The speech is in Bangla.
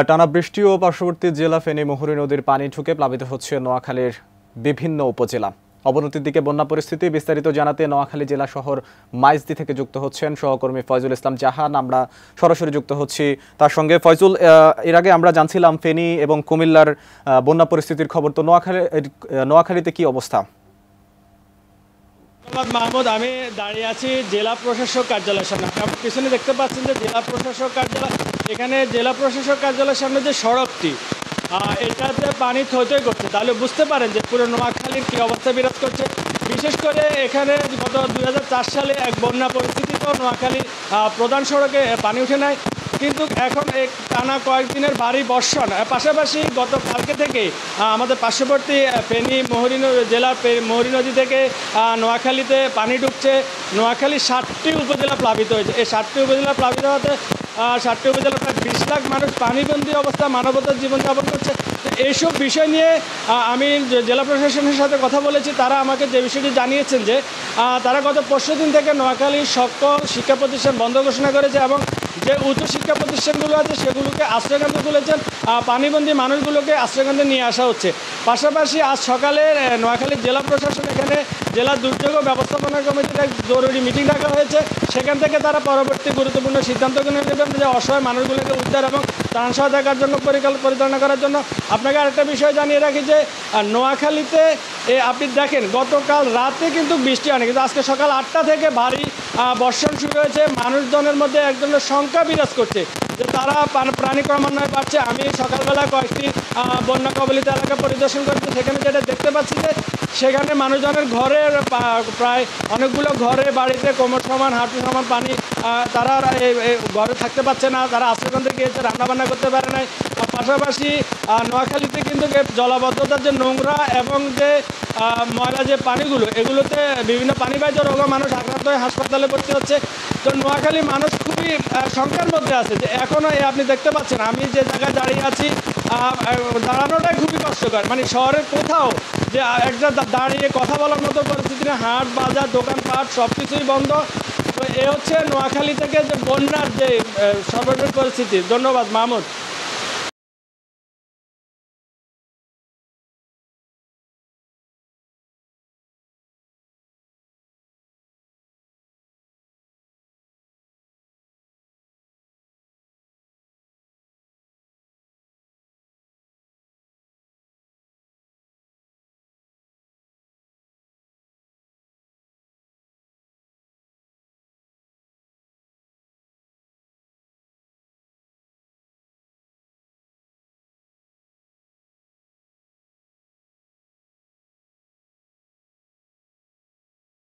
টানা বৃষ্টি ও পার্শ্ববর্তী জেলা ফেনী মুহুরী নদীর পানি ঢুকে প্লাবিত হচ্ছে নোয়াখালীর বিভিন্ন উপজেলা। অবনতির দিকে বন্যা পরিস্থিতি বিস্তারিত জানাতে নোয়াখালী জেলা শহর মাইজদি থেকে যুক্ত হচ্ছেন সহকর্মী ফয়জুল ইসলাম জাহান। আমরা সরাসরি যুক্ত হচ্ছি তার সঙ্গে। ফয়জুল, এর আগে আমরা জানছিলাম ফেনী এবং কুমিল্লার বন্যা পরিস্থিতির খবর, তো নোয়াখালীতে কি অবস্থা? ধন্যবাদ মাহমুদ। আমি দাঁড়িয়ে আছি জেলা প্রশাসক কার্যালয়ের সামনে। আপনি পিছনে দেখতে পাচ্ছেন যে জেলা প্রশাসক কার্যালয়, এখানে জেলা প্রশাসক কার্যালয়ের সামনে যে সড়কটি, এটাতে পানি থই করছে, তাহলে বুঝতে পারেন যে পুরো নোয়াখালীর কী অবস্থা বিরাজ করছে। বিশেষ করে এখানে গত 2004 সালে এক বন্যা পরিস্থিতিতেও নোয়াখালীর প্রধান সড়কে পানি উঠে নেয়, কিন্তু এখন এক টানা কয়েকদিনের ভারী বর্ষণ, পাশাপাশি গত কালকে থেকে আমাদের পার্শ্ববর্তী ফেনী মুহুরী জেলার মুহুরী নদী থেকে নোয়াখালীতে পানি ঢুকছে। নোয়াখালী 7টি উপজেলা প্লাবিত হয়েছে। এই 7টি উপজেলা প্লাবিত হতে 7টি উপজেলা প্রায় 20 লাখ মানুষ পানিবন্দী অবস্থা মানবতার জীবনযাপন করছে। এইসব বিষয় নিয়ে আমি জেলা প্রশাসনের সাথে কথা বলেছি। তারা আমাকে যে বিষয়টি জানিয়েছেন যে তারা গত পরশুদিন থেকে নোয়াখালীর সকল শিক্ষা প্রতিষ্ঠান বন্ধ ঘোষণা করেছে এবং যে উচ্চ শিক্ষা প্রতিষ্ঠানগুলো আছে সেগুলোকে আশ্রয়কেন্দ্র খুলেছেন, পানিবন্দী মানুষগুলোকে আশ্রয়কেন্দ্রে নিয়ে আসা হচ্ছে। পাশাপাশি আজ সকালে নোয়াখালীর জেলা প্রশাসন এখানে জেলা দুর্যোগ ব্যবস্থাপনা কমিটির এক জরুরি মিটিং ডাকা হয়েছে। সেখান থেকে তারা পরবর্তী গুরুত্বপূর্ণ সিদ্ধান্তগুলো নেবেন যে অসহায় মানুষগুলোকে উদ্ধার এবং ত্রাণ সহায়তার জন্য পরিচালনা করার জন্য। আপনাকে আরেকটা বিষয় জানিয়ে রাখি যে নোয়াখালীতে আপনি দেখেন গতকাল রাতে কিন্তু বৃষ্টি হয়নি, কিন্তু আজকে সকাল 8টা থেকে ভারী বর্ষণ শুরু হয়েছে। মানুষজনের মধ্যে এক ধরনের শঙ্কা বিরাজ করছে যে তারা প্রাণী ক্রমান্বয়ে পাচ্ছে। আমি সকালবেলা কয়েকটি বন্যা কবলিত এলাকা পরিদর্শন করছি, সেখানে যেটা দেখতে পাচ্ছি যে সেখানে মানুষজনের ঘরের প্রায় অনেকগুলো ঘরে বাড়িতে কোমর সমান হাঁটু সমান পানি, তারা ঘরে থাকতে পারছে না, তারা আশ্রয়কেন্দ্রে গিয়েছে, রান্নাবান্না করতে পারে নাই। পাশাপাশি নোয়াখালীতে কিন্তু জলাবদ্ধতার যে নোংরা এবং যে ময়লা যে পানিগুলো, এগুলোতে বিভিন্ন পানিবাহিত রোগে মানুষ আক্রান্ত হয়ে হাসপাতালে ভর্তি হচ্ছে। তো নোয়াখালী মানুষ খুবই শঙ্কার মধ্যে আছে যে এখনও আপনি দেখতে পাচ্ছেন আমি যে জায়গায় দাঁড়িয়ে আছি, দাঁড়ানোটাই খুবই কষ্টকর। মানে শহরের কোথাও যে একটা দাঁড়িয়ে কথা বলার মতো পরিস্থিতি না, হাট বাজার দোকানপাট সব কিছুই বন্ধ। তো এ হচ্ছে নোয়াখালী থেকে যে বন্যার যে সর্বশেষ পরিস্থিতি। ধন্যবাদ মাহমুদ।